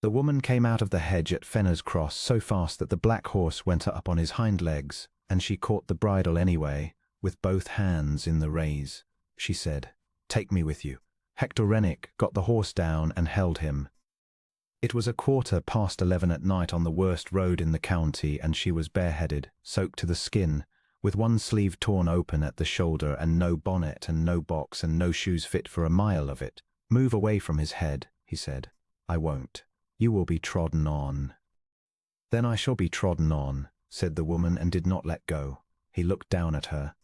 The woman came out of the hedge at Fenner's Cross so fast that the black horse went up on his hind legs, and she caught the bridle anyway, with both hands in the reins. She said, "Take me with you." Hector Rennick got the horse down and held him. It was 11:15 at night on the worst road in the county, and she was bareheaded, soaked to the skin, with one sleeve torn open at the shoulder, and no bonnet and no box and no shoes fit for a mile of it. "Move away from his head," he said. "I won't. You will be trodden on." "Then I shall be trodden on," said the woman, and did not let go. He looked down at her.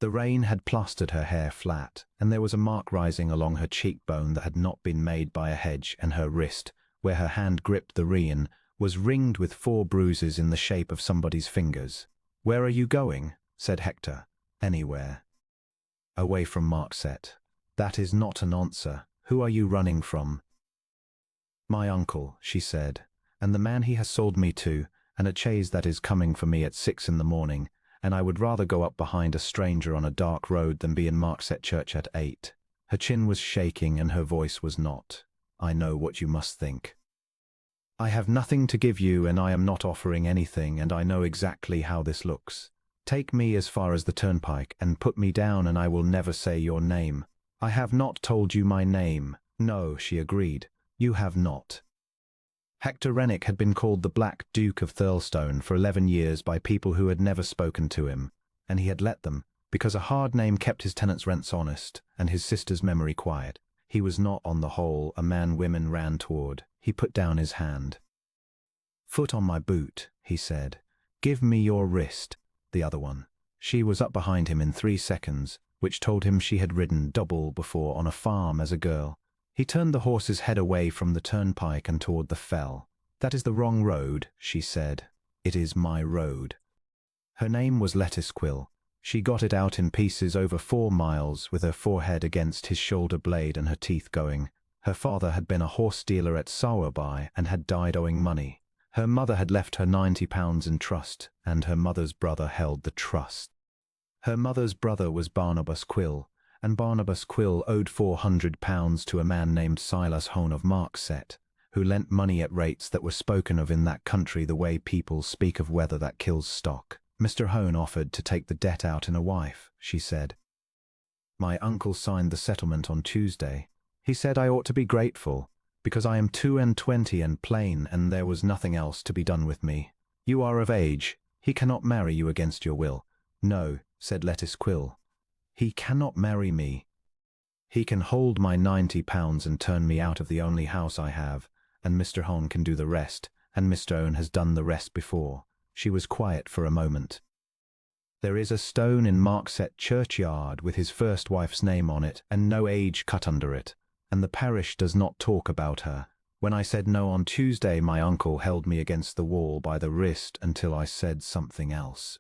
The rain had plastered her hair flat, and there was a mark rising along her cheekbone that had not been made by a hedge, and her wrist, where her hand gripped the rein, was ringed with 4 bruises in the shape of somebody's fingers. "Where are you going?" said Hector. "Anywhere." "Away from Markset." "That is not an answer. Who are you running from?" "My uncle," she said, "and the man he has sold me to, and a chaise that is coming for me at 6 in the morning, and I would rather go up behind a stranger on a dark road than be in Markset Church at 8. Her chin was shaking and her voice was not. "I know what you must think. I have nothing to give you, and I am not offering anything, and I know exactly how this looks. Take me as far as the turnpike and put me down, and I will never say your name." "I have not told you my name." "No," she agreed. "You have not." Hector Rennick had been called the Black Duke of Thirlstone for 11 years by people who had never spoken to him, and he had let them, because a hard name kept his tenants' rents honest and his sister's memory quiet. He was not, on the whole, a man women ran toward. He put down his hand. "Foot on my boot," he said. "Give me your wrist." The other one. She was up behind him in 3 seconds, which told him she had ridden double before on a farm as a girl. He turned the horse's head away from the turnpike and toward the fell. "That is the wrong road," she said. "It is my road." Her name was Lettice Quill. She got it out in pieces over 4 miles, with her forehead against his shoulder blade and her teeth going. Her father had been a horse dealer at Sowerby and had died owing money. Her mother had left her £90 in trust, and her mother's brother held the trust. Her mother's brother was Barnabas Quill, and Barnabas Quill owed £400 to a man named Silas Hone of Markset, who lent money at rates that were spoken of in that country the way people speak of weather that kills stock. Mr. Hone offered to take the debt out in a wife, she said. My uncle signed the settlement on Tuesday. He said I ought to be grateful, because I am 22 and plain, and there was nothing else to be done with me. You are of age. He cannot marry you against your will. No, said Lettice Quill. He cannot marry me. He can hold my £90 and turn me out of the only house I have, and Mr. Hone can do the rest, and Mr. Hone has done the rest before. She was quiet for a moment. There is a stone in Markset churchyard with his first wife's name on it, and no age cut under it, and the parish does not talk about her. When I said no on Tuesday, my uncle held me against the wall by the wrist until I said something else.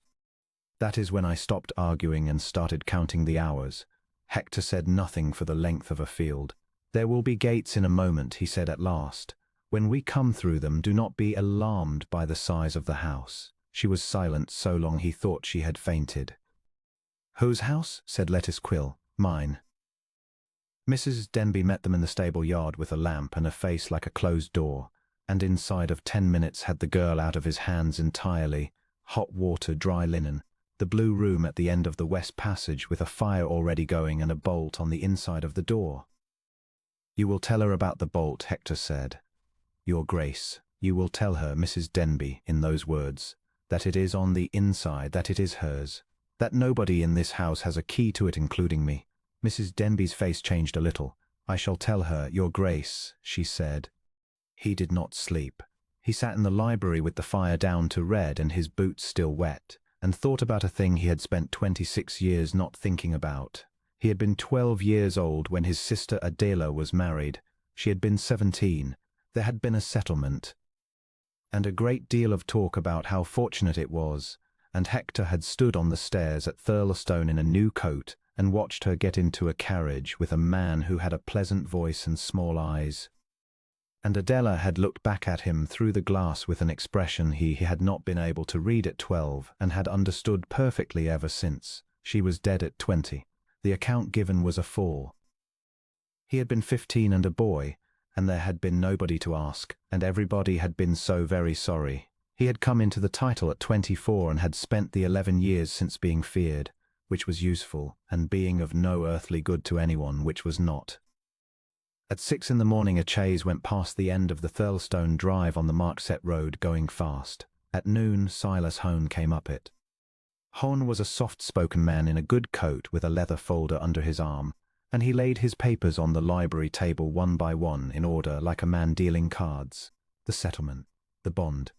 That is when I stopped arguing and started counting the hours. Hector said nothing for the length of a field. There will be gates in a moment, he said at last. When we come through them, do not be alarmed by the size of the house. She was silent so long he thought she had fainted. Whose house? Said Lettice Quill. Mine. Mrs. Denby met them in the stable yard with a lamp and a face like a closed door, and inside of 10 minutes had the girl out of his hands entirely, hot water, dry linen, the blue room at the end of the west passage with a fire already going and a bolt on the inside of the door. You will tell her about the bolt, Hector said. Your Grace, you will tell her, Mrs. Denby, in those words, that it is on the inside, that it is hers, that nobody in this house has a key to it including me. Mrs. Denby's face changed a little. I shall tell her, Your Grace, she said. He did not sleep. He sat in the library with the fire down to red and his boots still wet, and thought about a thing he had spent 26 years not thinking about. He had been 12 years old when his sister Adela was married. She had been 17. There had been a settlement, and a great deal of talk about how fortunate it was, and Hector had stood on the stairs at Thirlstone in a new coat and watched her get into a carriage with a man who had a pleasant voice and small eyes. And Adela had looked back at him through the glass with an expression he had not been able to read at 12 and had understood perfectly ever since. She was dead at 20. The account given was a fall. He had been 15 and a boy, and there had been nobody to ask, and everybody had been so very sorry. He had come into the title at 24 and had spent the 11 years since being feared, which was useful, and being of no earthly good to anyone, which was not. At 6 in the morning a chaise went past the end of the Thurlestone Drive on the Markset Road going fast. At noon Silas Hone came up it. Hone was a soft-spoken man in a good coat with a leather folder under his arm, and he laid his papers on the library table one by one in order like a man dealing cards. The settlement, the bond,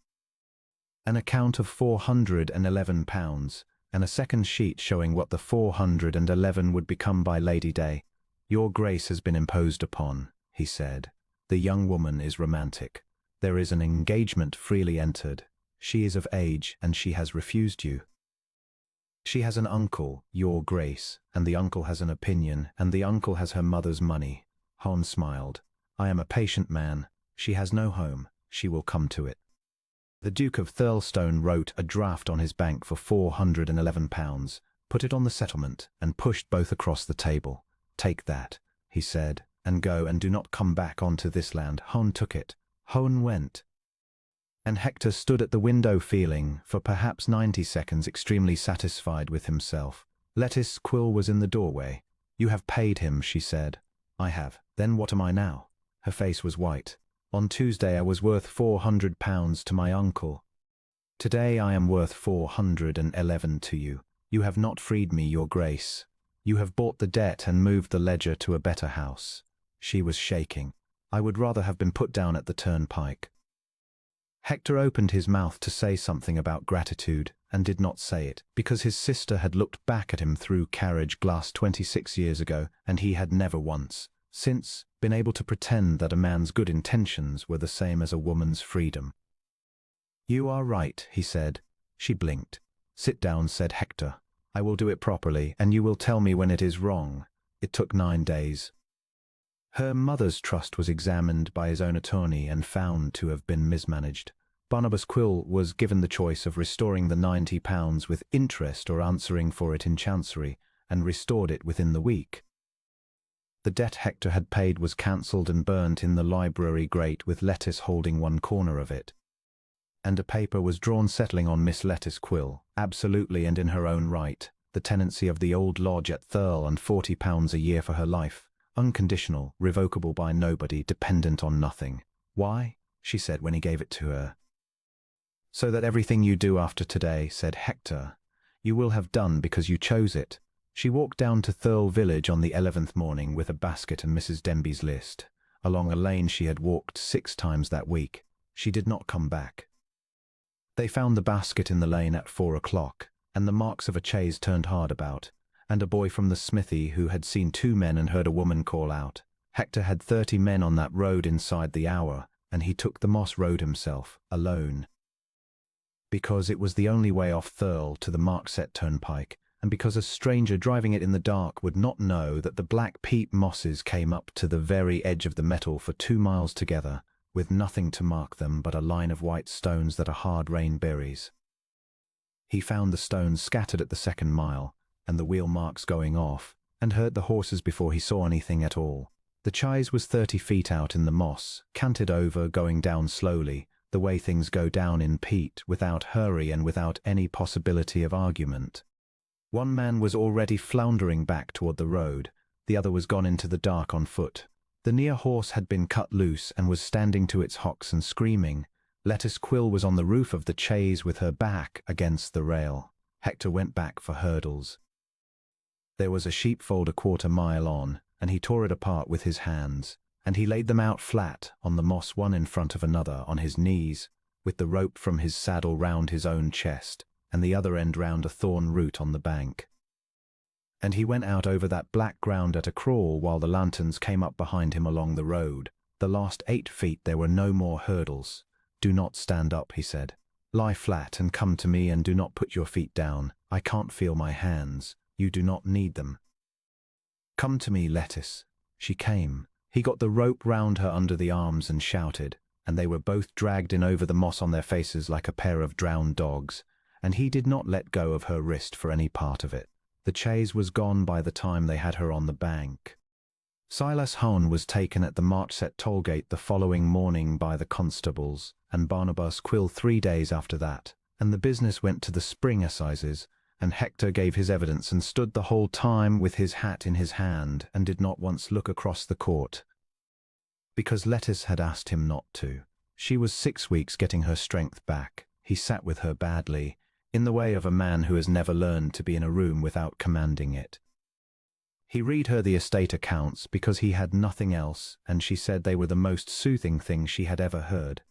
an account of £411, and a second sheet showing what the 411 would become by Lady Day. "Your Grace has been imposed upon," he said. "The young woman is romantic. There is an engagement freely entered. She is of age, and she has refused you. She has an uncle, your Grace, and the uncle has an opinion, and the uncle has her mother's money." Hone smiled. "I am a patient man. She has no home. She will come to it." The Duke of Thurlestone wrote a draft on his bank for £411, put it on the settlement, and pushed both across the table. "Take that," he said, "and go, and do not come back onto this land." Hone took it. Hone went. And Hector stood at the window feeling, for perhaps 90 seconds, extremely satisfied with himself. Lettice Quill was in the doorway. "You have paid him," she said. "I have. Then what am I now?" Her face was white. "On Tuesday I was worth £400 to my uncle. Today I am worth 411 to you. You have not freed me, your Grace. You have bought the debt and moved the ledger to a better house." She was shaking. "I would rather have been put down at the turnpike." Hector opened his mouth to say something about gratitude, and did not say it, because his sister had looked back at him through carriage glass 26 years ago, and he had never once, since, been able to pretend that a man's good intentions were the same as a woman's freedom. "You are right," he said. She blinked. "Sit down," said Hector. "I will do it properly, and you will tell me when it is wrong." It took 9 days. Her mother's trust was examined by his own attorney and found to have been mismanaged. Barnabas Quill was given the choice of restoring the £90 with interest or answering for it in Chancery, and restored it within the week. The debt Hector had paid was cancelled and burnt in the library grate, with Lettice holding one corner of it. And a paper was drawn settling on Miss Lettice Quill, absolutely and in her own right, the tenancy of the old lodge at Thurle and £40 a year for her life, unconditional, revocable by nobody, dependent on nothing. "Why?" she said when he gave it to her. "So that everything you do after today," said Hector, "you will have done because you chose it." She walked down to Thurle village on the 11th morning with a basket and Mrs. Denby's list, along a lane she had walked 6 times that week. She did not come back. They found the basket in the lane at 4 o'clock, and the marks of a chaise turned hard about, and a boy from the smithy who had seen 2 men and heard a woman call out. Hector had 30 men on that road inside the hour, and he took the Moss Road himself, alone. Because it was the only way off Thurle to the Markset Turnpike, and because a stranger driving it in the dark would not know that the black peat mosses came up to the very edge of the metal for 2 miles together, with nothing to mark them but a line of white stones that a hard rain buries. He found the stones scattered at the 2nd mile, and the wheel marks going off, and heard the horses before he saw anything at all. The chaise was 30 feet out in the moss, canted over, going down slowly, the way things go down in peat, without hurry and without any possibility of argument. One man was already floundering back toward the road, the other was gone into the dark on foot. The near horse had been cut loose and was standing to its hocks and screaming. Lettice Quill was on the roof of the chaise with her back against the rail. Hector went back for hurdles. There was a sheepfold a 1/4 mile on, and he tore it apart with his hands, and he laid them out flat on the moss, one in front of another, on his knees, with the rope from his saddle round his own chest, and the other end round a thorn root on the bank. And he went out over that black ground at a crawl while the lanterns came up behind him along the road. The last 8 feet there were no more hurdles. "Do not stand up," he said. "Lie flat and come to me, and do not put your feet down. I can't feel my hands. You do not need them. Come to me, Lettice." She came. He got the rope round her under the arms and shouted, and they were both dragged in over the moss on their faces like a pair of drowned dogs, and he did not let go of her wrist for any part of it. The chaise was gone by the time they had her on the bank. Silas Hone was taken at the Marchset tollgate the following morning by the constables, and Barnabas Quill 3 days after that, and the business went to the spring assizes, and Hector gave his evidence and stood the whole time with his hat in his hand and did not once look across the court, because Lettice had asked him not to. She was 6 weeks getting her strength back. He sat with her badly, in the way of a man who has never learned to be in a room without commanding it. He read her the estate accounts because he had nothing else, and she said they were the most soothing things she had ever heard.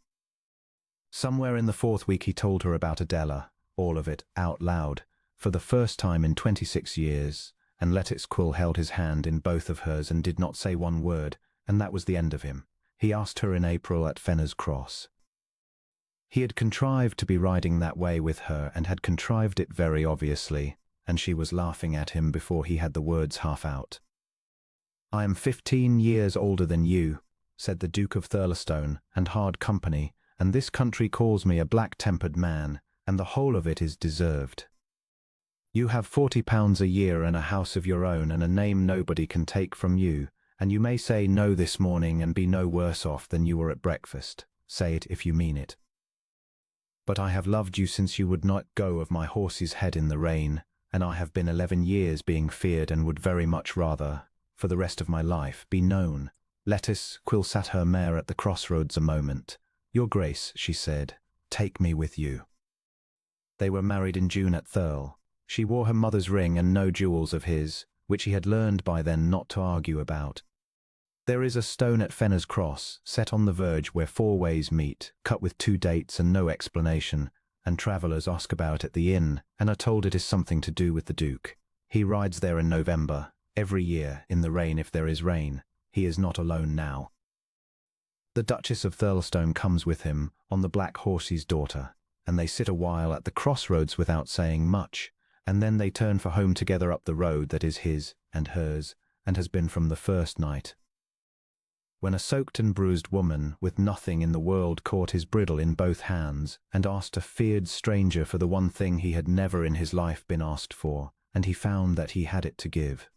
Somewhere in the 4th week he told her about Adela, all of it, out loud, for the first time in 26 years, and Lettice Quill held his hand in both of hers and did not say one word, and that was the end of him. He asked her in April at Fenner's Cross. He had contrived to be riding that way with her, and had contrived it very obviously, and she was laughing at him before he had the words half out. "I am 15 years older than you," said the Duke of Thurlestone, "and hard company, and this country calls me a black-tempered man, and the whole of it is deserved. You have £40 a year and a house of your own and a name nobody can take from you, and you may say no this morning and be no worse off than you were at breakfast. Say it if you mean it. But I have loved you since you would not go of my horse's head in the rain, and I have been 11 years being feared and would very much rather, for the rest of my life, be known." Lettice Quill sat her mare at the crossroads a moment. "Your Grace," she said, "take me with you." They were married in June at Thurle. She wore her mother's ring and no jewels of his, which he had learned by then not to argue about. There is a stone at Fenner's Cross, set on the verge where 4 ways meet, cut with 2 dates and no explanation, and travellers ask about at the inn, and are told it is something to do with the Duke. He rides there in November, every year, in the rain if there is rain. He is not alone now. The Duchess of Thirlestone comes with him, on the black horse's daughter, and they sit a while at the crossroads without saying much, and then they turn for home together up the road that is his and hers, and has been from the first night. When a soaked and bruised woman with nothing in the world caught his bridle in both hands and asked a feared stranger for the one thing he had never in his life been asked for, and he found that he had it to give.